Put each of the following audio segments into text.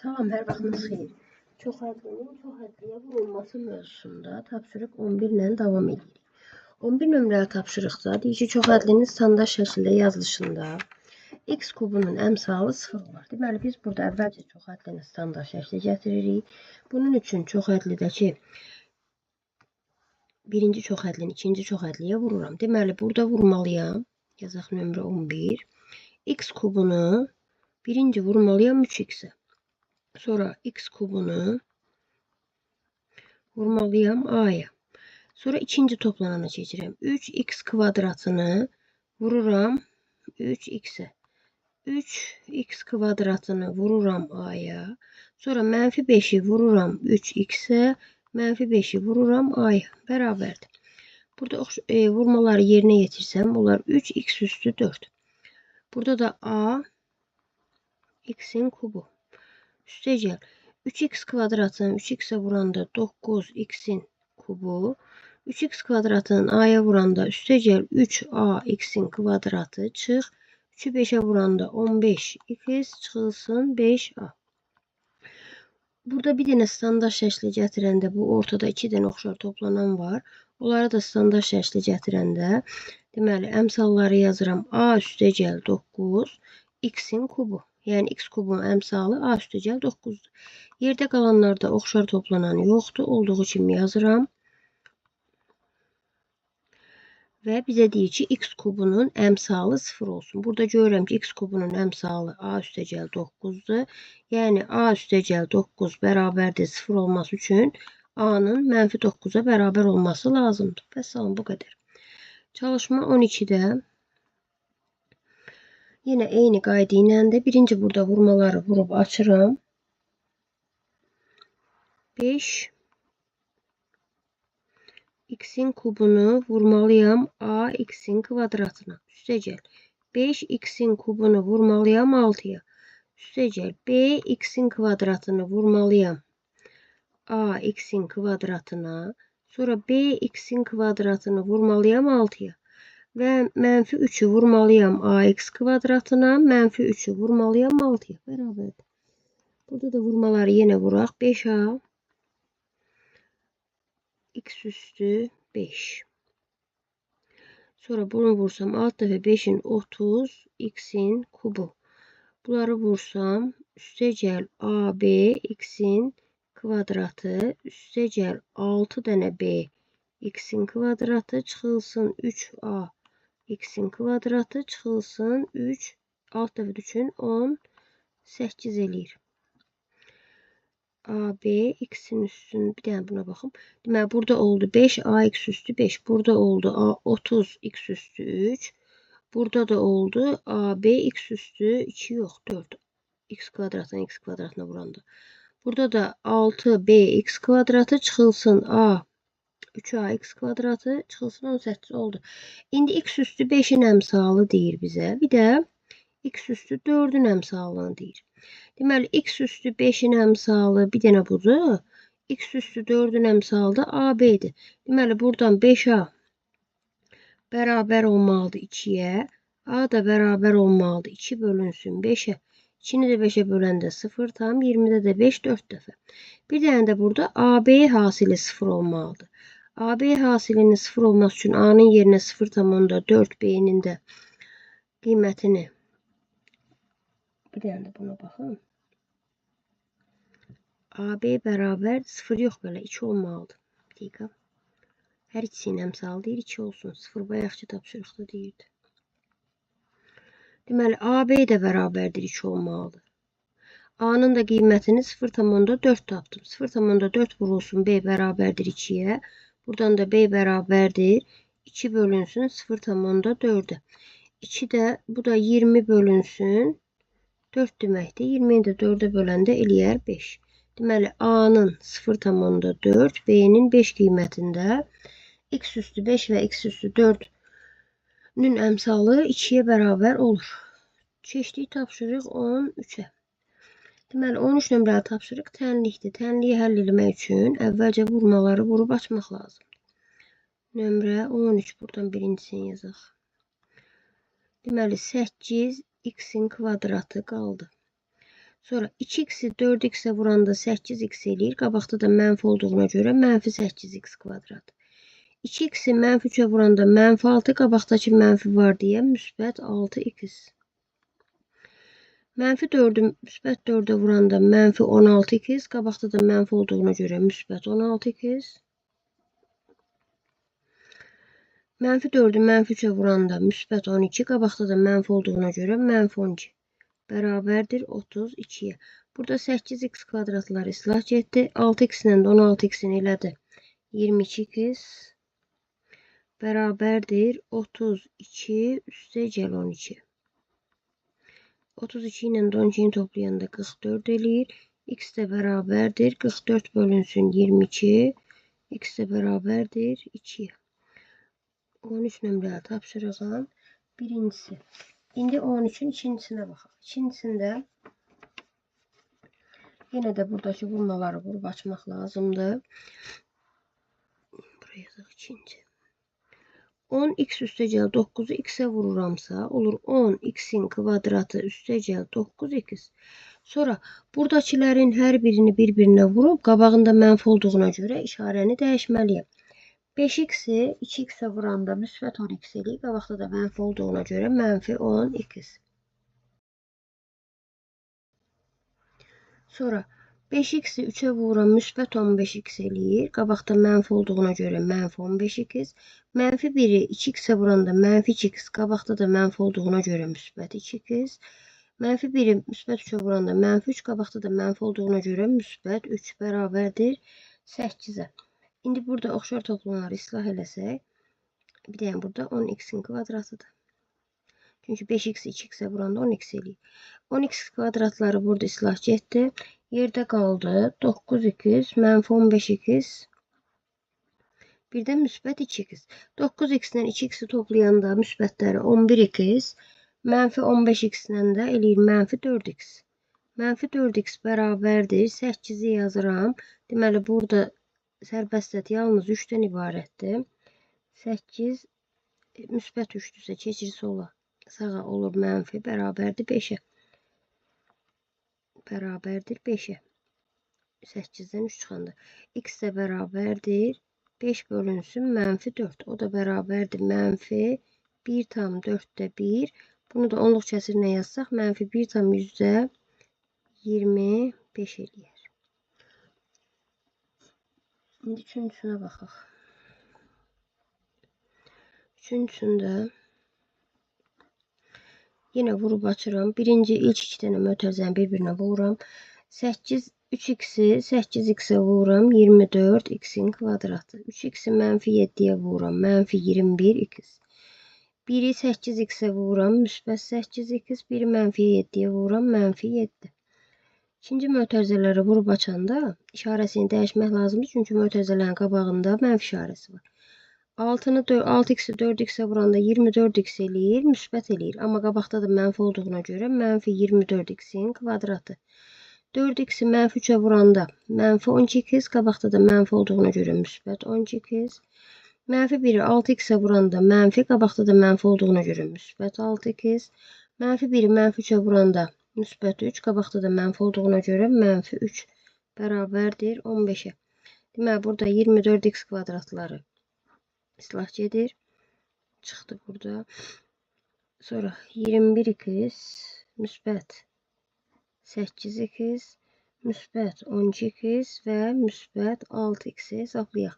Salam, hər vaxtınız xeyir. Çoxhədlinin çoxhədliyə vurulması mövzusunda tapşırıq 11 ilə davam edirik. 11 nömrəli tapşırıqda deyir ki, çoxhədlinin standart şəkildə yazılışında x kubunun əmsalı 0 var. Deməli, biz burada əvvəlcə çoxhədlini standart şəklə gətiririk. Bunun üçün çoxhədlidəki birinci çoxhədlini ikinci çoxhədliyə vururam. Deməli, burada vurmalıyam. Yazaq nömrə 11. X kubunu birinci vurmalıyam 3x-ə. Sonra x kubunu vurmalıyam a'ya. Sonra ikinci toplanana keçirəm. 3x kvadratını vururam 3x'e. 3x kvadratını vururam a'ya. Sonra mənfi 5'i vururam 3x'e. Mənfi 5'i vururam a'ya. Bərabərdir. Burada vurmaları yerinə yetirsəm, bunlar 3x üstü 4. Burada da a x'in kubu. Üstəcəl 3x kvadratını 3x'e vuranda 9x'in kubu. 3x kvadratının a'ya vuranda üstəcəl 3ax'in kvadratı çıx. 3'ü 5'e vuranda 15x çıxılsın 5a. Burada bir dənə standart şəklə gətirəndə bu ortada 2 dənə oxşar toplanan var. Onları da standart şəklə gətirəndə deməli əmsalları yazıram. A üstəcəl 9 x'in kubu. Yəni x kubun əmsalı a üstəcəl 9'dur. Yerdə qalanlarda oxşar toplanan yoxdur. Olduğu kimi yazıram. Və bizə deyir ki, x kubunun əmsalı 0 olsun. Burada görürəm ki, x kubunun əmsalı a üstəcəl 9'dur. Yəni a üstəcəl 9 bərabərdir 0 olması üçün a'nın mənfi 9'a bərabər olması lazımdır. Vəssalam, bu qədər. Çalışma 12'də yine eyni qayda ilə də birinci burada vurmaları vurub açıram. 5 x'in kubunu vurmalıyam a x'in kvadratına. Üstəcəl 5 x'in kubunu vurmalıyam 6'ya. Üstəcəl b x'in kvadratını vurmalıyam a x'in kvadratına. Sonra b x'in kvadratını vurmalıyam 6'ya. Və mənfi 3'ü vurmalıyam ax kvadratına. Mənfi 3'ü vurmalıyam 6'ya. Bərabərdir. Burada da vurmaları yenə vuraq. 5a x üstü 5. Sonra bunu vursam 6 dəfə 5'in 30 x'in kubu. Bunları vursam üstəcəl ab x'in kvadratı üstəcəl 6 dənə b x'in kvadratı çıxılsın 3a x'in kvadratı çıxılsın 3 alt dəfə 3'ün 18 eləyir. AB x'in üstün bir dənə buna baxım. Deməli burada oldu 5 ax üstü 5. Burada oldu 30 x üstü 3. Burada da oldu AB x üstü 2 yox 4. X kvadratdan x kvadratına vuranda. Burada da 6bx kvadratı çıxılsın a 3ax kvadratı çıxılsın 18 oldu. İndi x üstü 5'in əmsalı deyir bizə. Bir də x üstü 4'ün əmsalını deyir. Deməli x üstü 5'in əmsalı bir dənə budur. X üstü 4'ün əmsalı da AB'dir. Deməli buradan 5a bərabər olmalıdır 2'yə. A da bərabər olmalıdır 2 bölünsün 5'ə. 2'ni də 5'ə böləndə 0 tam 20'də də 5 4 dəfə. Bir dənə də burada AB hasili 0 olmalıdır. AB hasilinin 0 olması üçün A'nın yerinə 0,4 B'nin də qiymətini bir dənə də buna baxın. AB bərabər 0 yox belə 2 olmalıdır. Bir dəqiqə. Hər ikisinin əmsalı deyir 2 olsun. 0 bayaqçı tapşırıqda deyirdi. Deməli AB də bərabərdir 2 olmalıdır. A'nın da qiymətini 0,4 tapdım. 0,4 vurulsun B bərabərdir 2'yə. Buradan da B bərabərdir 2 bölünsün 0,4'ə. 2 də bu da 20 bölünsün 4 deməkdir. 20'yi də 4'ə böləndə eləyər 5. Deməli A'nın 0,4, B'nin 5 qiymətində x üstü 5 və x üstü 4'ün əmsalı 2'yə bərabər olur. Keçdik tapşırıq 13'ə. Deməli 13 nömrəli tapşırıq tənlikdir. Tənliyi həll etmək üçün əvvəlcə vurmaları vurub açmaq lazımdır. Nömrə 13 buradan birincisini yazaq. Deməli 8 x'in kvadratı qaldı. Sonra 2x'i 4x'e vuranda 8x eləyir. Qabaqda da mənfi olduğuna görə mənfi 8x kvadrat. 2x'i mənfi 3'e vuranda mənfi 6, qabaqdakı mənfi var deyə müsbət 6x. Mənfi 4'ü müsbət 4'e vuranda mənfi 16x, qabaqda da mənfi olduğuna görə müsbət 16x. Mənfi 4'ü mənfi 3'e vuranda müsbət 12, qabaqda da mənfi olduğuna görə mənfi 12. Bərabərdir 32'ye. Burada 8x kvadratları islah getdi. 6x ilə 16x'in elədi 22x. Bərabərdir 32 üstəgəl 12. 32 ilə 12'ni toplayanda 44 eləyir. X də bərabərdir 44 bölünsün 22. X də bərabərdir 2'ye. 13 nömrəli tapşırığın birincisi. İndi 13'ün ikincisine bakalım. İkincisinde yine de buradaki bulmaları vurup açmak lazımdır. Buraya da ikinci. 10x üstəgəl 9'u x'e vururamsa olur 10x'in kvadratı üstəgəl 9x. Sonra buradakilerin her birini birbirine vurup qabağında mənfi olduğuna göre işarəni dəyişməliyəm. 5x'i 2x'e vuranda müsbət 10x eləyir. Qabaqda da mənfi olduğuna görə mənfi 10x. Sonra 5x'i 3'e vuran müsbət 15x eləyir. Qabaqda mənfi olduğuna görə mənfi 15x. Mənfi 1'i 2x'e vuranda mənfi 2x. Qabaqda da mənfi olduğuna görə müsbət 2x. Mənfi 1'i müsbət 3'e vuranda mənfi 3. Qabaqda da mənfi olduğuna görə müsbət 3 bərabərdir 8'e. İndi burada oxşar toplamları islah eləsək, bir də burada 10x'in kvadratıdır. Çünki 5x 2x'e vuranda 10x eləyir. 10x kvadratları burada islah getdi. Yerdə qaldı 9x mənfi 15x. Bir də müsbət 2x. 9x ilə 2x'i toplayanda müsbətləri 11x. Mənfi 15x ilə də eləyir mənfi 4x. Mənfi 4x bərabərdir 8'i yazıram. Deməli burada sərbəst ət yalnız 3'dən ibarətdir. 8 müsbət 3'dürsə keçir sola. Sağa olur mənfi bərabərdir 5'e. Bərabərdir 5'e. 8'dən 3 çıxanda. X də bərabərdir 5 bölünsün mənfi 4. O da bərabərdir mənfi 1/4'də 1. Bunu da onluq kəsirinə yazsaq mənfi 1/100'də 25 eləyər. Şimdi üçüncüsüne bakalım. Üçüncüsünde yine vurup açıram. Birinci ilk iki tane mötərizəni birbirine vururam. 8 3x'i 8x'e vururam. 24 x'in kvadratı. 3x'i mənfi 7'ye vururam. Mənfi 21 x. 1'i 8x'e vururam. Müsbət 8x. 1'i mənfi 7'ye vururam. Mənfi 7. İkinci mötərizələri vurub açanda işarəsini dəyişmək lazımdır. Çünki mötərizələrin qabağında mənfi işarəsi var. 6x'i 4x'e vuranda 24x eləyir, müsbət eləyir. Amma qabaqda da mənfi olduğuna görə mənfi 24x'in kvadratı. 4x'i mənfi 3'e vuranda mənfi 12x, qabaqda da mənfi olduğuna görə müsbət 12x. Mənfi 1'i 6x'e vuranda mənfi, qabaqda da mənfi olduğuna görə müsbət 6x. Mənfi 1'i mənfi 3'e vuranda müsbət 3, qabaqda da mənfi olduğuna görə mənfi 3 bərabərdir 15'e. Deməli burada 24x kvadratları islah gedir. Çıxdı burada. Sonra 21x müsbət 8x müsbət 12x və müsbət 6x'i hesablayaq.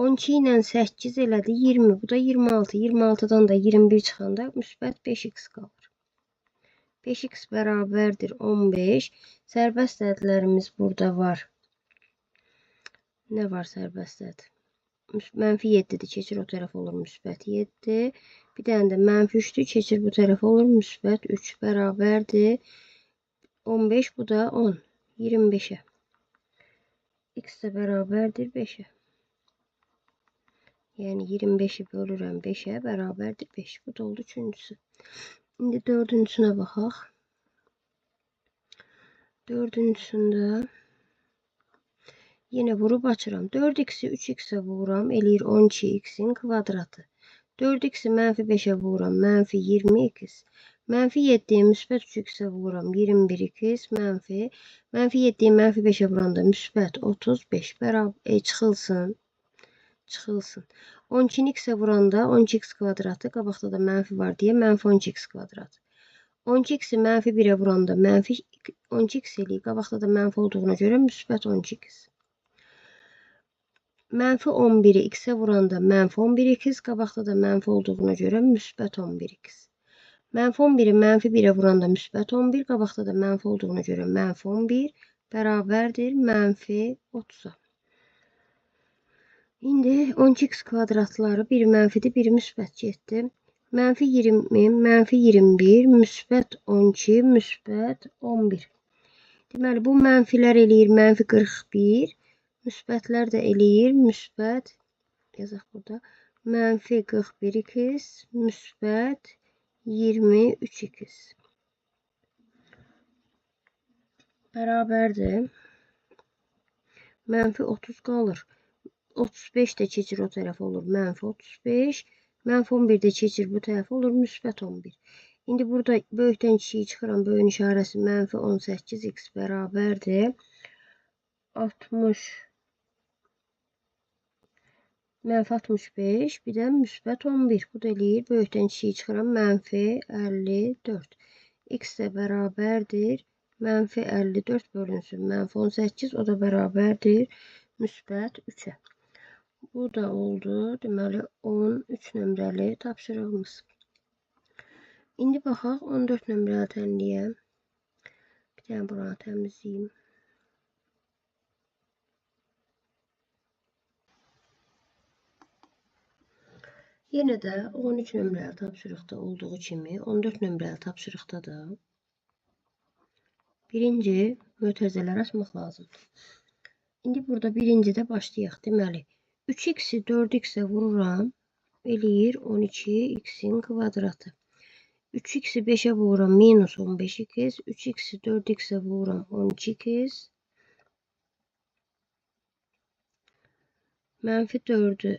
12 ilə 8 elədi 20. Bu da 26. 26'dan da 21 çıxanda müsbət 5x qalır. 5x bərabərdir 15. Sərbəst ədlərimiz burada var. Nə var sərbəst əd? Mənfi 7'dir. Keçir o tərəf olur müsbət 7. Bir dənə də mənfi 3'dür. Keçir bu tərəf olur müsbət 3 bərabərdir 15. Bu da 10. 25'e. X də bərabərdir 5'e. Yəni 25'i bölürəm 5'e bərabərdir 5. Bu da oldu üçüncüsü. Şimdi dördüncüsüne baxaq. Dördüncüsündə yine vurup açıram. 4x'i 3x'e vururam. Eləyir 12x'in kvadratı. 4x'i mənfi 5'e vururam. Mənfi 20x. Mənfi 7'yi müsbət 3x vururam. 21x mənfi. Mənfi 7'yi mənfi 5'e vuranda müsbət 35 bərabər çıxılsın. Çıxılsın. 12'ni x'e vuranda 12x kvadratı. Qabaqda da mənfi var deyə mənfi 12x kvadrat. 12x'i mənfi 1'e vuranda mənfi 12x eləyir. Qabaqda da mənfi olduğuna görə müsbət 12x. Mənfi 11'i x'e vuranda mənfi 11x. Qabaqda da mənfi olduğuna görə müsbət 11x. Mənfi 11'i mənfi 1'e vuranda müsbət 11. Qabaqda da mənfi olduğuna görə mənfi 11 bərabərdir mənfi 30'a. İndi 12x kvadratları biri mənfidir, biri müsbət getdi. Mənfi 20, mənfi 21, müsbət 12, müsbət 11. Deməli, bu mənfilər eləyir mənfi 41, müsbətlər də eləyir müsbət, yazaq burada, mənfi 41x, müsbət 23x. Bərabərdir. Mənfi 30 qalır. 35 də keçir o tərəf olur mənfi 35. Mənfi 11 də keçir bu tərəf olur müsbət 11. İndi burada böyükdən kiçiyi çıxıram. Böyüyün işarəsi mənfi 18x bərabərdir. 60 mənfi 65 bir də müsbət 11. Bu da eləyir. Böyükdən kiçiyi çıxıram. Mənfi 54. X də bərabərdir. Mənfi 54 bölünsün. Mənfi 18 o da bərabərdir. Müsbət 3'e. Bu da oldu. Deməli 13 nömrəli tapşırığımız. İndi baxaq 14 nömrəli tənliyə. Bir dənə buranı təmizləyim. Yenə də 13 nömrəli tapşırıqda olduğu kimi 14 nömrəli tapşırıqda da birinci mötərizələr açmaq lazımdır. İndi burada birincidə başlayaq. Deməli 3x'i 4x'e vururam. Eləyir 12x'in kvadratı. 3x'i 5'e vururam. Minus 15x. 3x'i 4x'e vururam. 12x. Mənfi 4'ü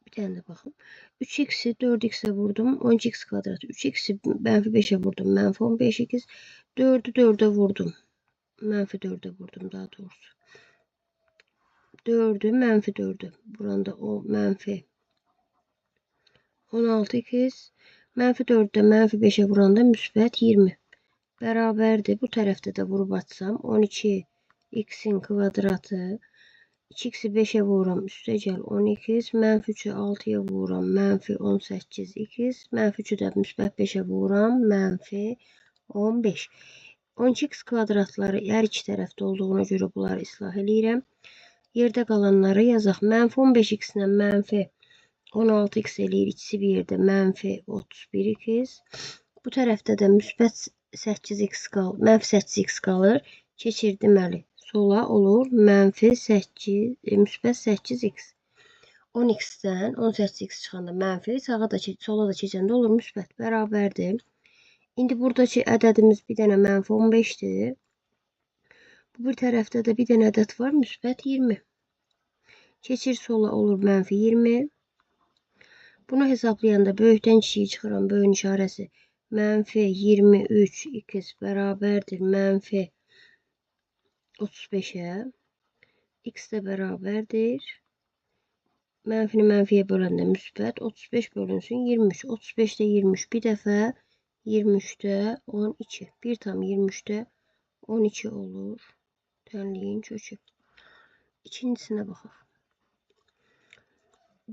bir tane de baxım. 3x'i 4x'e vurdum. 12x kvadratı. 3x'i mənfi 5'e vurdum. Mənfi 15x. 4'ü 4'e vurdum. Mənfi 4'e vurdum daha doğrusu. 4'ü mənfi 4'ü. Buranda o mənfi 16x. Mənfi 4'də mənfi 5'e vuranda müsbət 20. Bərabərdir. Bu tərəfdə də vurub açsam 12x'in kvadratı. 2x'i 5'e vururam. Üstə gəl 12x. Mənfi 3'ü 6'ya vururam. Mənfi 18x. Mənfi 3'ü də müsbət 5'e vururam. Mənfi 15. 12x kvadratları hər iki tərəfdə olduğuna görə bunları islah eləyirəm. Yerdə qalanları yazaq. Mənfi 15x ilə mənfi 16x eləyir. İkisi bir yerdə mənfi 31x. Bu tərəfdə də müsbət 8x qalır. Mənfi 8x qalır. Keçir deməli sola olur. Mənfi 8, müsbət 8x. 10x-dən 18x çıxanda mənfi, sağa da sola da keçəndə olur müsbət. Bərabərdir. İndi buradakı ədədimiz bir dənə mənfi 15'dir. Bu bir tərəfdə də bir dənə ədəd var, müsbət 20. Keçir sola olur mənfi 20. Bunu hesablayanda böyükdən kiçiyi çıxıram. Böyüyün işarəsi mənfi 23x bərabərdir mənfi 35'e. X də bərabərdir. Mənfini mənfiyə böləndə müsbət 35 bölünsün 23. 35'də 23 bir dəfə 23'də 12. 1 tam 23'də 12 olur. Tənliyin kökü. İkincisine baxaq.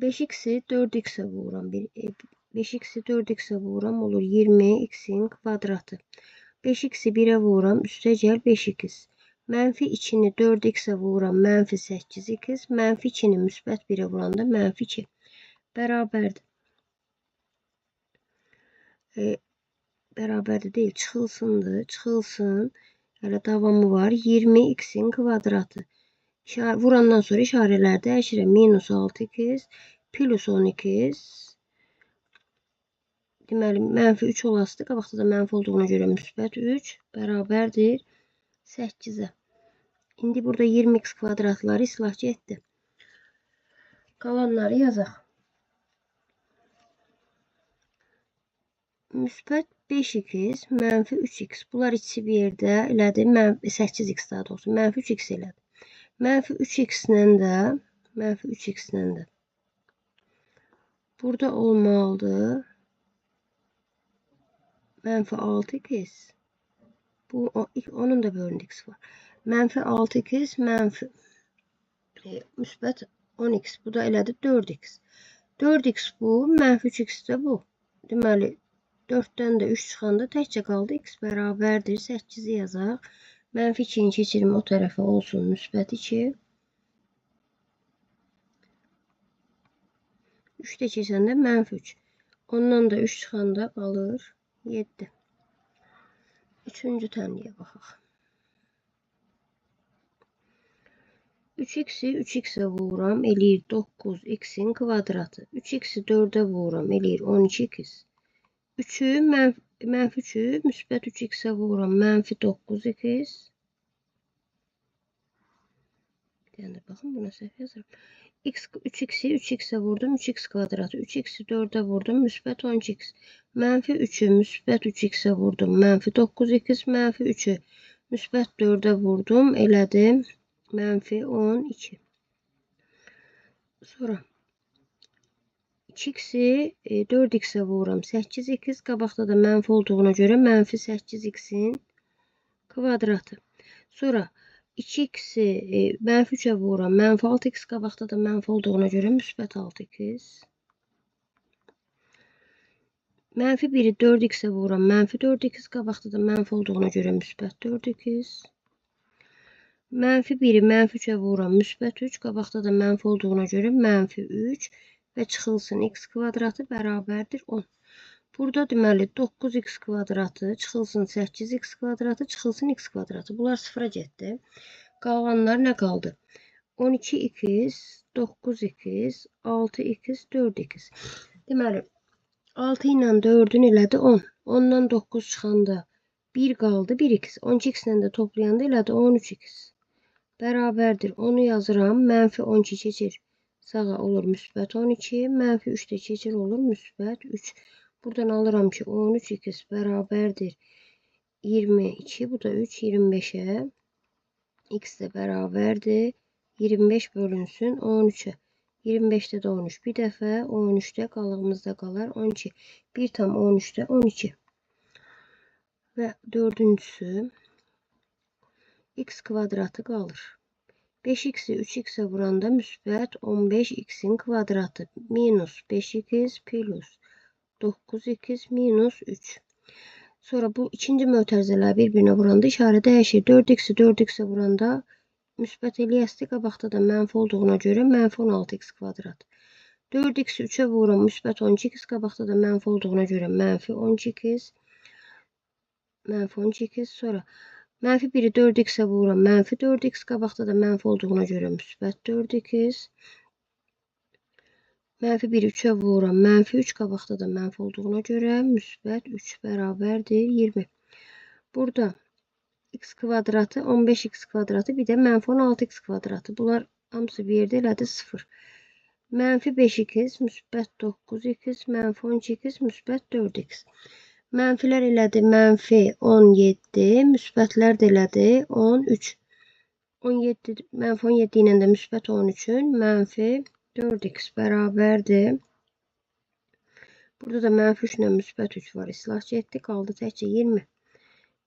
5x'i 4x'e vururam. 5x'i 4x'e vururam olur 20x'in kvadratı. 5x'i 1'e vururam. Üstə gəl 5x. Mənfi 2'ni 4x'e vururam. Mənfi 8x. Mənfi 2'ni müsbət 1'e vuranda mənfi 2. Bərabərdir. Bərabərdir deyil. Çıxılsındır. Çıxılsın. Hələ davamı var. 20x'in kvadratı. Vurandan sonra işarələr dəyişirəm. Minus 6x plus 12x. Deməli, mənfi 3 olasıdır. Qabaqda da mənfi olduğuna görə müsbət 3 bərabərdir 8'e. İndi burada 20x kvadratları islah getdi. Qalanları yazaq. Müsbət 5x mənfi 3x. Bunlar ikisi bir yerdə elədi. 8x daha doğrusu. Mənfi 3x elədi. Mənfi 3x-lə də burada olmalıdır. Mənfi 6x. Bu onun da bölündü x var. Mənfi 6x mənfi müsbət 10x. Bu da elədi 4x. 4x bu. Mənfi 3x də bu. Deməli 4'dən də 3 çıxanda təkcə qaldı x bərabərdir. 8'i yazaq. Mənfi 2'ni keçirim o tərəfə olsun. Müsbət 2. 3'də keçəndə mənfi 3. Ondan da 3 çıxanda qalır 7. Üçüncü tənliyə baxaq. 3x'i 3x'e vururam. Eləyir 9x'in kvadratı. 3x'i 4'e vururam. Eləyir 12x. 3'ü mənfi 3'ü müsbət 3x'e vururam. Mənfi 9x. Bir tane bakın buna səhv yazıram. 3x'i 3x'e vurdum. 3x kvadratı. 3x'i 4'e vurdum. Müsbət 12x. Mənfi 3'ü müsbət 3x'e vurdum. Mənfi 9x. Mənfi 3'ü müsbət 4'e vurdum. Elədim. Mənfi 12. Sonra 2x'i 4x'e vururam. 8x. Qabaqda da mənfi olduğuna görə mənfi 8x'in kvadratı. Sonra 2x'i mənfi 3'e vururam. Mənfi 6x. Qabaqda da mənfi olduğuna görə müsbət 6x. Mənfi 1'i 4x'e vururam. Mənfi 4x. Qabaqda da mənfi olduğuna görə müsbət 4x. Mənfi 1'i mənfi 3'e vururam. Müsbət 3. Qabaqda da mənfi olduğuna görə mənfi 3 və çıxılsın x kvadratı bərabərdir 10. Burada deməli 9x kvadratı çıxılsın 8x kvadratı çıxılsın x kvadratı. Bunlar sıfıra getdi. Qalanlar nə qaldı? 12x, 9x, 6x, 4x. Deməli 6 ilə 4'ün elədi 10. 10'dan 9 çıxanda 1 qaldı 1x. 12x ilə də toplayanda elədi 13x. Bərabərdir 10'u yazıram. Mənfi 12 keçir. Sağa olur müsbət 12. Mənfi 3 də keçir olur müsbət 3. Buradan alıram ki 13x bərabərdir 22. Bu da 3 25'e. X də bərabərdir 25 bölünsün 13'e. 25'te de 13. Bir dəfə 13'te qalığımızda qalar 12. 1 tam 13'te 12. Və dördüncüsü x kvadratı qalır. 5x'i 3x'e vuranda müsbət 15x'in kvadratı minus 5x plus 9x minus 3. Sonra bu ikinci mötərizələr bir-birinə vuranda işarə dəyişir. 4x'i 4x'e vuranda müsbət eləyəsdi. Qabaqda da mənfi olduğuna görə mənfi 16x kvadrat. 4x'i 3'e vururam. Müsbət 12x. Qabaqda da mənfi olduğuna görə mənfi 12x. Mənfi 12x. Sonra mənfi 1'i 4x'e vururam. Mənfi 4x. Qabaqda da mənfi olduğuna görə müsbət 4x. Mənfi 1'i 3'e vururam. Mənfi 3. Qabaqda da mənfi olduğuna görə müsbət 3 bərabərdir 20. Burada x kvadratı 15x kvadratı bir də mənfi 16x kvadratı. Bunlar hamısı bir yerdə elədi 0. Mənfi 5x müsbət 9x mənfi 12x müsbət 4x. Mənfilər elədi mənfi 17, müsbətlər də elədi 13. 17 mənfi 17 ilə də müsbət 13'ün mənfi 4x bərabərdir. Burada da mənfi 3 ilə müsbət 3 var. İslah getdi. Qaldı təkcə 20.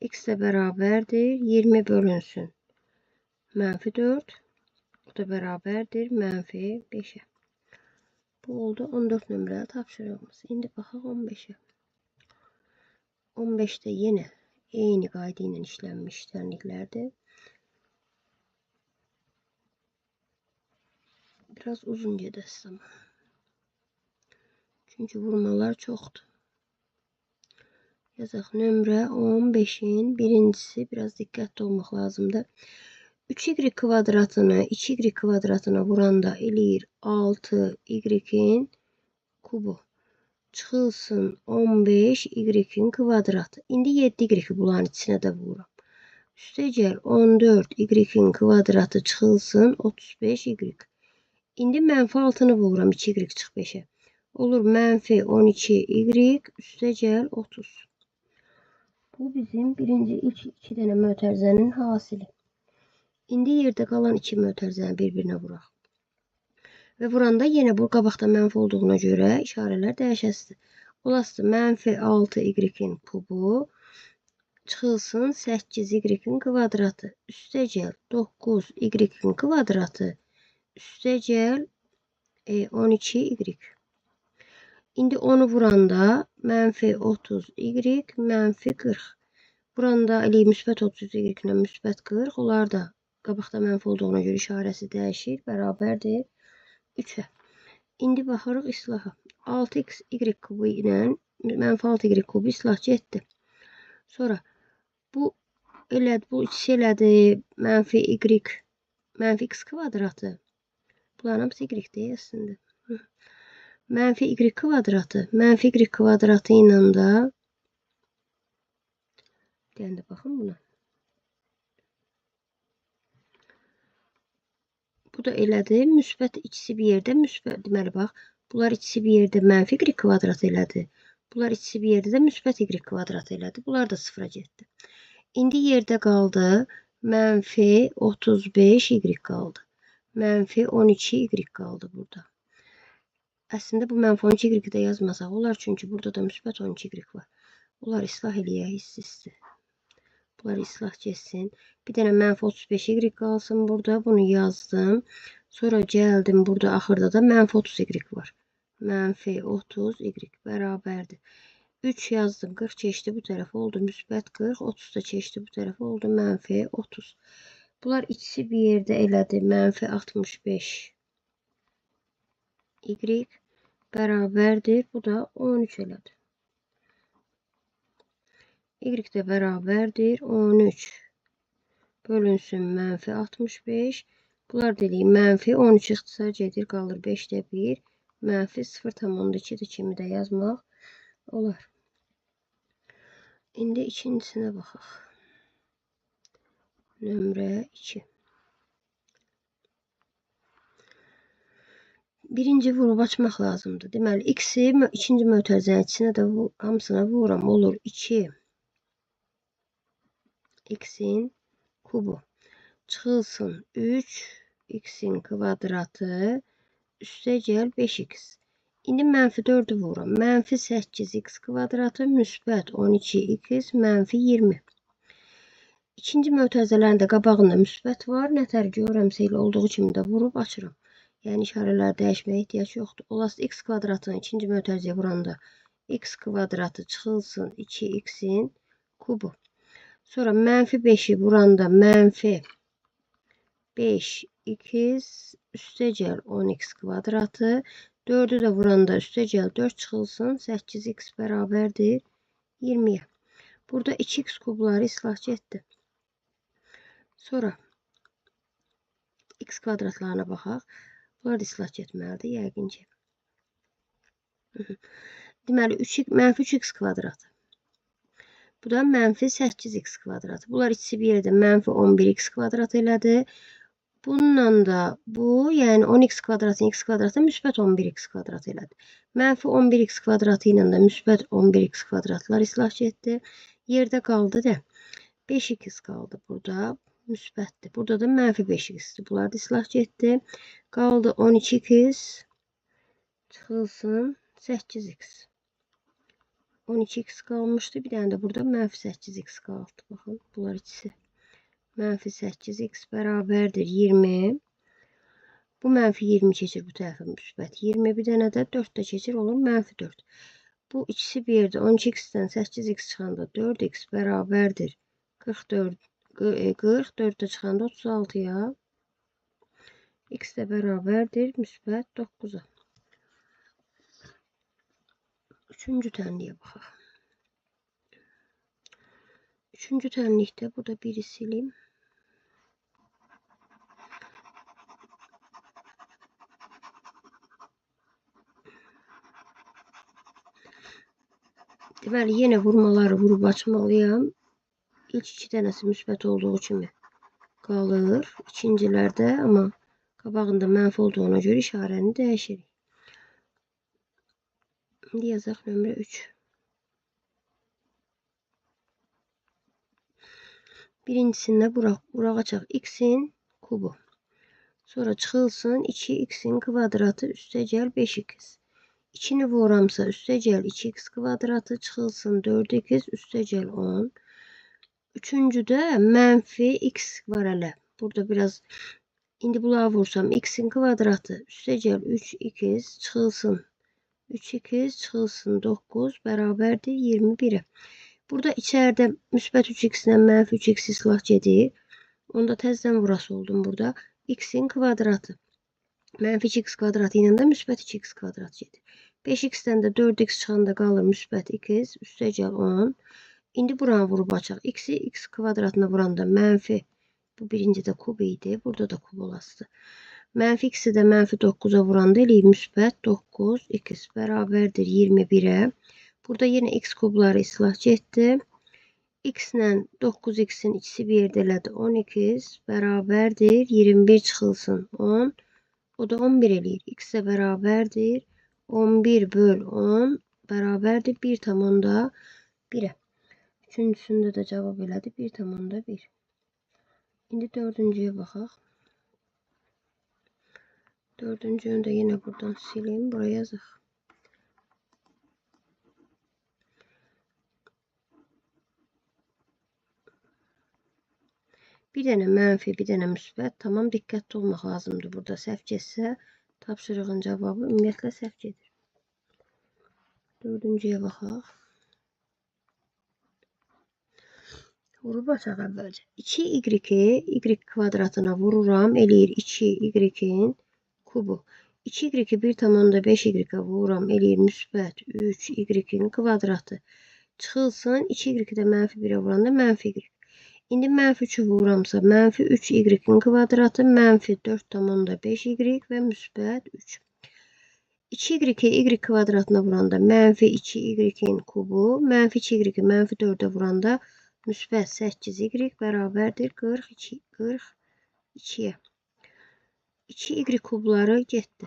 X də bərabərdir 20 bölünsün mənfi 4. Bu da bərabərdir mənfi 5'e. Bu oldu 14 nömrəli tapşırığımız. İndi baxaq 15'e. 15'te yine eyni qayda ilə işlənmiş tənliklərdir. Biraz uzun gedəsi zaman. Çünki vurmalar çoxdur. Yazaq nömrə 15'in birincisi biraz diqqətli olmaq lazımdır. 3y kvadratını 2y kvadratına vuranda eləyir 6y'in kubu. Çıxılsın 15y'in kvadratı. İndi 7y'yi bunların içinə də vururam. Üstəgəl 14y'in kvadratı çıxılsın 35y. İndi mənfi 6'nı vururam 2y çıx 5'e. Olur mənfi 12y üstəgəl 30. Bu bizim birinci ilk iki dənə mötərizənin hasili. İndi yerdə qalan iki mötərizəni bir-birinə vuraq. Və vuranda yenə bu qabaqda mənfi olduğuna görə işarələr dəyişəsidir. Olası mənfi 6y-in kubu çıxılsın 8y-in kvadratı üstəgəl 9y-in kvadratı üstəgəl 12y. İndi onu vuranda mənfi 30y, mənfi 40. Vuranda eləyib müsbət 30y ilə müsbət 40. Onlar da qabaqda mənfi olduğuna görə işarəsi dəyişir. Bərabərdir 3-ə. İndi baxırıq islaha. 6y kubu ilə mənfi 6y kubu islah getdi. Sonra bu ikisi elədi mənfi y, mənfi x kvadratı. Bunların hamısı y-dir əslində. Mənfi y kvadratı. Mənfi y kvadratı ilə də deyəndə baxın buna. Bu da elədi. Müsbət ikisi bir yerdə müsbət. Deməli bax. Bunlar ikisi bir yerdə mənfi y kvadratı elədi. Bunlar ikisi bir yerdə də müsbət y kvadratı elədi. Bunlar da sıfıra getdi. İndi yerdə qaldı. Mənfi 35y qaldı. Mənfi 12y qaldı burada. Əslində bu mənfi 12y də yazmasaq olar. Çünki burada da müsbət 12y var. Bunlar islah eləyək hissi. Bunlar islah getsin. Bir dənə mənfi 35y qalsın burada. Bunu yazdım. Sonra gəldim. Burada axırda da mənfi 30y var. Mənfi 30y bərabərdir. 3 yazdım. 40 keçdi bu tərəfə oldu. Müsbət 40. 30 da keçdi bu tərəfə oldu. Mənfi 30. Bunlar ikisi bir yerdə elədi. Mənfi 65y bərabərdir. Bu da 13 elədi. Y də bərabərdir 13. Bölünsün mənfi 65. Bunlar dedik mənfi 13 ixtisar gedir. Qalır 5-də 1. Mənfi 0,2-dir kimi də yazmaq olar. İndi ikincisinə baxaq. Nömrə 2. Birinci vurub açmaq lazımdır. Deməli, x-i ikinci mötərizənin içinə də hamısına vururam. Olur 2 x-in kubu. Çıxılsın 3 x-in kvadratı üstəgəl 5x. İndi mənfi 4-ü vururam. Mənfi 8x kvadratı müsbət 12x mənfi 20. İkinci mötərizələrin də qabağında müsbət var. Nətər görəmsə elə olduğu kimi də vurub açıram. Yəni işarələr dəyişməyə ehtiyac yoxdur. Olası x kvadratını ikinci mötərizəyə vuranda x kvadratı çıxılsın 2x-in kubu. Sonra mənfi 5-i vuranda mənfi 5x üstəgəl 10x kvadratı. 4-ü də vuranda üstəgəl 4 çıxılsın 8x bərabərdir 20-yə. Burada 2x kubları islah getdi. Sonra x kvadratlarına baxaq. Bunlar da islah getməlidir, yəqin ki. Deməli, mənfi 3x kvadratı. Bu da mənfi 8x kvadratı. Bunlar ikisi bir yerdə mənfi 11x kvadratı elədi. Bununla da bu, yəni 10x kvadratın x kvadratı müsbət 11x kvadratı elədi. Mənfi 11x kvadratı ilə də müsbət 11x kvadratlar islah getdi. Yerdə qaldı da 5x qaldı burada. Müsbətdir. Burada da mənfi 5x'dir. Bunlar da islah getdi. Qaldı 12x çıxılsın 8x. 12x qalmışdı. Bir dənə də burada mənfi 8x qaldı. Baxın, bunlar ikisi. Mənfi 8x bərabərdir 20. Bu mənfi 20 keçir bu tərəfə müsbət 20. Bir dənə də 4 də keçir olur mənfi 4. Bu ikisi bir yerdə 12x-dən 8x çıxanda 4x bərabərdir 44. 4'də çıxanda 36-ya. X də bərabərdir müsbət 9-a. Üçüncü tənliyə baxaq. Üçüncü tənlikdə burada biri silim. Deməli, yenə vurmaları vurub açmalıyam. İlk iki dənəsi müsbət olduğu kimi qalır. İkincilərdə amma qabağında mənfi olduğuna görə işarəni dəyişirik. İndi yazaq nömrə 3. Birincisinde bura açaq x'in kubu. Sonra çıxılsın 2x'in kvadratı üstə gəl 5x. 2'ni vuramsa üstə gəl 2x kvadratı, çıxılsın 4x üstə gəl 10. Üçüncüdə mənfi x var hələ. Burada biraz indi bunları vursam x'in kvadratı üstə gəl 3x, çıxılsın 3x, çıxılsın 9 bərabərdir 21'e. Burada içəridə müsbət 3x ilə mənfi 3x islah gedir. Onda təzədən vurası oldum burada. X'in kvadratı. Mənfi 2x kvadratı ilə də müsbət 2x kvadrat gedir. 5x'dən də 4x çıxanda qalır müsbət 2x. Üstə gəl 10. İndi buranı vurub açaq. X'i x kvadratına vuranda mənfi. Bu birincidə kub idi. Burada da kub olasıdır. Mənfi x'i də mənfi 9'a vuranda eləyib müsbət 9 x bərabərdir 21'e. Burada yine x kubları islah getdi. X ilə 9x'in ikisi bir yerdə elədi 12 bərabərdir 21 çıxılsın 10. O da 11 eləyir. X-ə bərabərdir 11 böl 10 bərabərdir 1,1'e. Üçüncüsündə də cavab elədi 1,1. İndi dördüncüyə baxaq. Dördüncünü də yine buradan sileyim. Buraya yazaq. Bir dənə mənfi, bir dənə müsbət. Tamam, diqqətli olmaq lazımdır. Burada səhv getsə, tapşırığın cavabı ümumiyyətlə səhv gedir. Dördüncüyə baxaq. Vurub açaq əvvəlcə. 2y-i y kvadratına vururam. Eləyir 2y-in kubu. 2y-i 1,5y-ə vururam. Eləyir müsbət 3y-in kvadratı. Çıxılsın 2y-i də mənfi 1'ə vuranda mənfi y. İndi mənfi 3'ü vuramsa mənfi 3y-in kvadratı, mənfi 4,5y və müsbət 3. 2y-i y kvadratına vuranda mənfi 2y-in kubu, mənfi 2y-i mənfi 4'ə vuranda müsbət 8y bərabərdir 42'yə. 2y kubları getdi.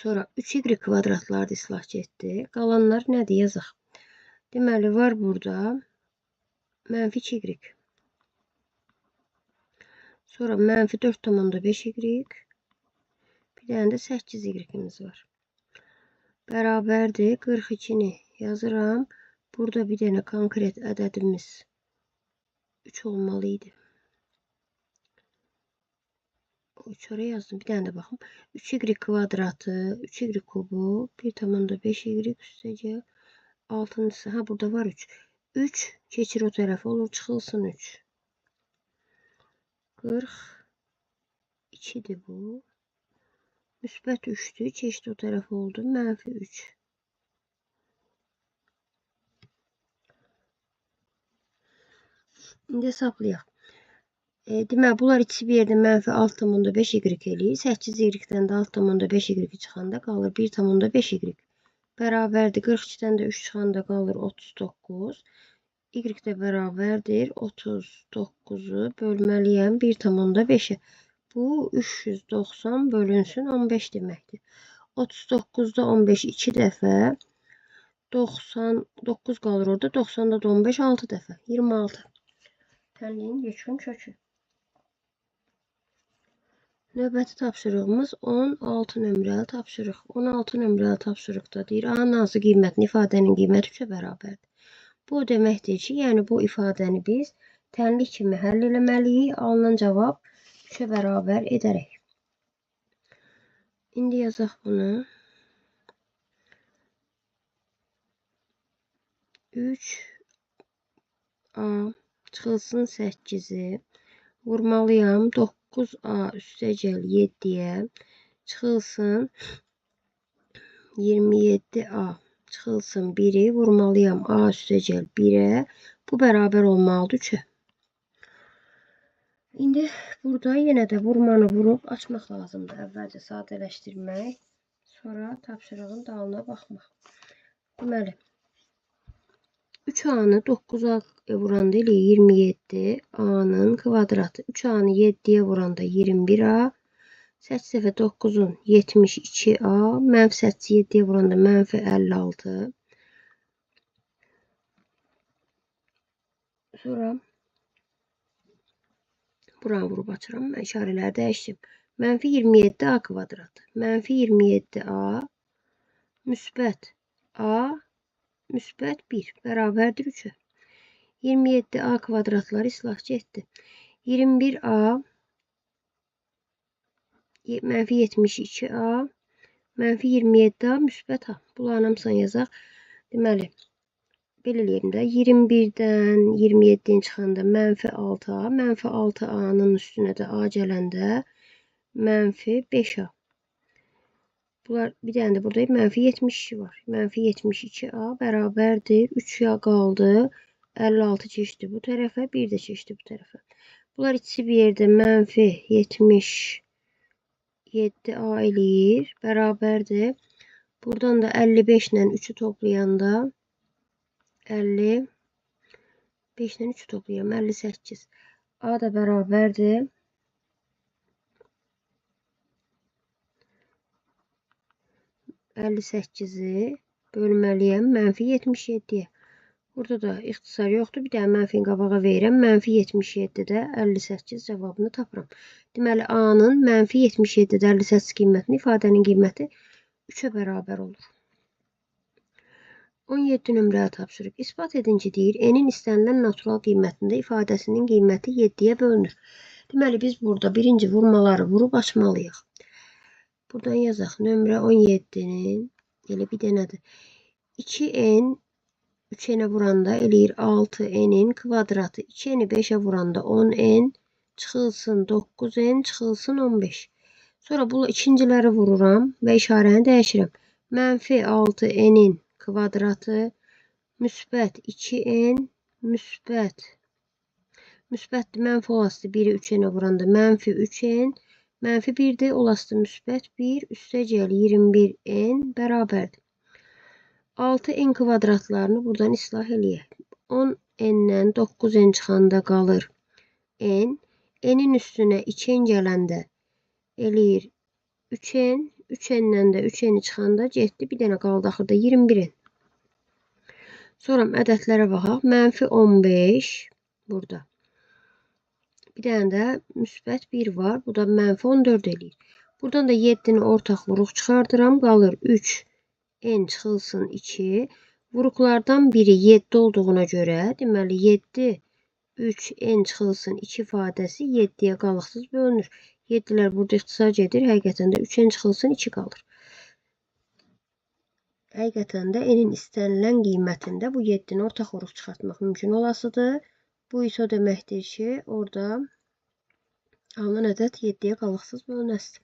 Sonra 3y kvadratlar da islah getdi. Qalanlar nədir yazaq. Deməli var burada mənfi 2y. Sonra mənfi 4,5y. Bir dənə də 8y'imiz var. Bərabərdir 42'ni yazıram. Burada bir dənə konkret ədədimiz 3 olmalıydı. O 3 oraya yazdım. Bir dənə də baxım. 3y kvadratı, 3y kubu, 1,5y üstə gəl 6'ncısı. Ha, burada var 3. 3 keçir o tərəfə olur, çıxılsın 3. 42'dir bu. Müsbət 3'dür, keçdi o tərəfə oldu, mənfi 3. İndi hesablayaq. Deməli, bunlar ikisi bir yerdə mənfi 6,5y eləyir. 8y-dən də 6,5y çıxanda qalır 1,5y. Bərabərdir 42'dən də 3 çıxanda qalır 39. Y də bərabərdir 39'u bölməliyəm 1,5'e. Bu 390 bölünsün 15 deməkdir. 39'da 15 2 dəfə. 99 qalır orada. 90'da da 15 6 dəfə. 26. Tənliyin yekun kökü. Növbəti tapşırığımız 16 nömrəli tapşırıq. 16 nömrəli tapşırıqda deyir, A-nın hansı qiymətini ifadənin qiyməti 3'ə bərabərdir. Bu deməkdir ki, yəni bu ifadəni biz tənlik kimi həll eləməliyik. Alınan cavab 3'ə bərabər edərək. İndi yazaq bunu. 3A çıxılsın 8'i. Vurmalıyam 9A üstə gəl 7'yə. Çıxılsın 27A. Çıxılsın 1'i. Vurmalıyam A üstə gəl 1'ə. Bu bərabər olmalıdır 3'ə. İndi burada yenə də vurmanı vurub açmaq lazımdır. Əvvəlcə sadələşdirmək. Sonra tapşırığın dalına baxmaq. Deməli 3A'nı 9'a vuranda ilə 27. A'nın kvadratı. 3A'nı 7'yə vuranda 21A. 8 dəfə 9'un 72A. Mənfi 8'i 7'yə vuranda mənfi 56. Sonra Buranı vurub açıram. Mən işarələri dəyişdim. Mənfi 27A kvadrat. Mənfi 27A müsbət A müsbət 1 bərabərdir 3-ə. 27A kvadratları islah getdi. 21A mənfi 72A mənfi 27A müsbət A. Bunların hamısını yazaq. Deməli, belə eləyim də 21-dən 27-nin çıxanda mənfi 6A, mənfi 6A-nın üstünə də A gələndə mənfi 5A. Bunlar bir dənə də burada mənfi 72 var. Mənfi 72A bərabərdir 3A qaldı. 56 keçdi bu tərəfə, 1 də keçdi bu tərəfə. Bunlar ikisi bir yerdə mənfi 77A eləyir. Bərabərdir. Buradan da 55 ilə 3'ü toplayanda 55 ilə 3'ü toplayıram. 58. A da bərabərdir. 58'i bölməliyəm mənfi 77'yə. Burada da ixtisar yoxdur. Bir də mənfini qabağa verirəm. Mənfi 77-də 58 cavabını tapıram. Deməli, A-nın mənfi 77-də 58 qiymətini, ifadənin qiyməti 3'ə bərabər olur. 17 nömrəli tapşırıq. İsbat edin ki, deyir, N-in istənilən natural qiymətində ifadəsinin qiyməti 7-yə bölünür. Deməli, biz burada birinci vurmaları vurub açmalıyıq. Buradan yazaq. Nömrə 17-nin elə bir dənədir. 2N 3N-ə vuranda eləyir 6N-in kvadratı. 2N-i 5'ə vuranda 10N çıxılsın 9N çıxılsın 15. Sonra bu ikinciləri vururam və işarəni dəyişirəm. Mənfi 6N-in kvadratı müsbət 2N müsbətdir, mənfi olası 1'i 3N-ə vuranda mənfi 3N mənfi 1'dir, olası müsbət 1 üstəgəl 21N bərabərdir. 6N kvadratlarını buradan islah eləyək. 10N-dən 9N çıxanda qalır N. N-in üstünə 2N gələndə eləyir 3N. 3N-dən də 3N-i çıxanda getdi. Bir dənə qaldı axırda 21N. Sonra ədədlərə baxaq. Mənfi 15 burada. Bir dənə də müsbət 1 var. Bu da mənfi 14 eləyir. Buradan da 7'ni ortaq vuruq çıxardıram. Qalır 3N çıxılsın 2. Vuruqlardan biri 7 olduğuna görə, deməli 7 3N çıxılsın 2 ifadəsi 7'yə qalıqsız bölünür. 7'lər burada ixtisar gedir. Həqiqətən də 3N çıxılsın 2 qalır. Həqiqətən də N'in istənilən qiymətində bu 7'ni ortaq vuruq çıxartmaq mümkün olasıdır. Bu isə o deməkdir ki, orada alınan ədəd 7'yə qalıqsız bölünəsidir.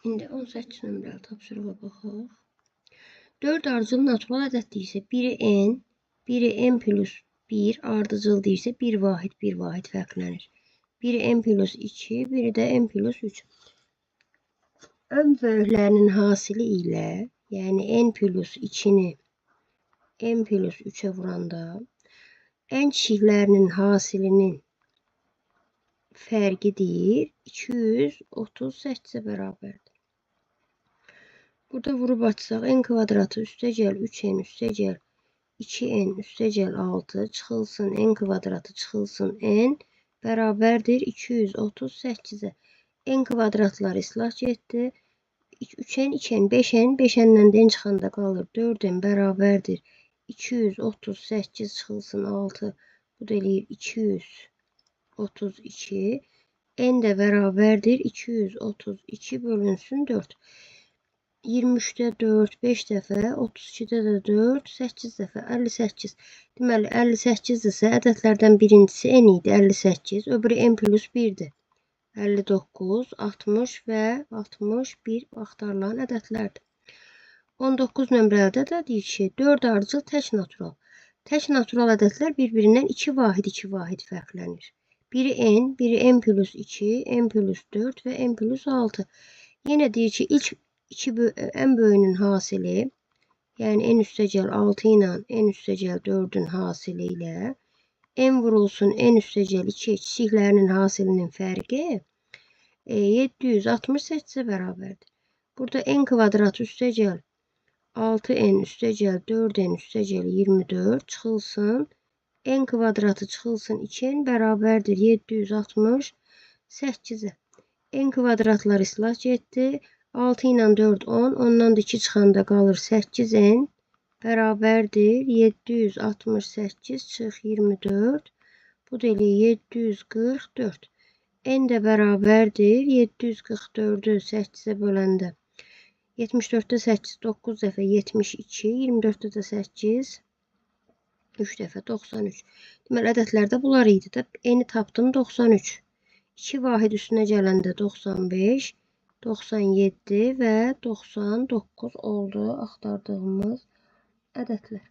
İndi 18 nömrəli tapşırığa baxaq. 4 ardıcıl natural ədəd deyirsə, biri N, biri N plus 1 ardıcıl deyirsə, bir vahid fərqlənir. Biri N plus 2, biri də N plus 3. Ön böyüklərinin hasili ilə, yəni N plus 2'ni N plus 3'ə vuranda, N kiçiklərinin hasilinin fərqi deyir 238'ə bərabərdir. Burada vurub açsaq, N kvadratı üstəgəl 3N üstəgəl 2N üstəgəl 6 çıxılsın N kvadratı çıxılsın N bərabərdir 238'ə. N kvadratlar islah getdi. 3N, 2N, 5N, 5N'dən N çıxanda qalır 4N bərabərdir 238 çıxılsın 6. Bu da eləyir 232. N də bərabərdir 232 bölünsün 4. 23'də 4, 5 dəfə, 32'də də 4, 8 dəfə, 58. Deməli, 58 isə ədədlərdən birincisi N idi, 58. Öbürü N plus 1'dir. 59, 60 və 61 axtarılan ədədlərdir. 19 nömrədə də deyir ki, 4 ardıcıl tək natural. Tək natural ədədlər bir-birindən 2 vahid fərqlənir. Biri N, biri N plus 2, N plus 4 və N plus 6. Yenə deyir ki, ilk ən böyüyünün hasili, yəni N üstəgəl 6 ilə N üstəgəl 4'ün hasili ilə N vurulsun N üstəgəl 2 kiçiklərinin hasilinin fərqi 768'ə bərabərdir. Burada N kvadratı üstəgəl 6N üstəgəl 4N üstəgəl 24 çıxılsın n kvadratı çıxılsın 2n bərabərdir 768'e. N kvadratlar islah getdi. 6 ilə 4 10. Ondan da 2 çıxanda qalır 8n bərabərdir 768 çıx 24. Bu da eləyir 744. N də bərabərdir 744'ü 8'e böləndə. 74'te 8 9 dəfə 72. 24'te də 8 3 dəfə 93. Deməli ədədlərdə bunlar idi də. N-i tapdım 93. 2 vahid üstünə gələndə 95, 97 və 99 oldu axtardığımız ədədlər.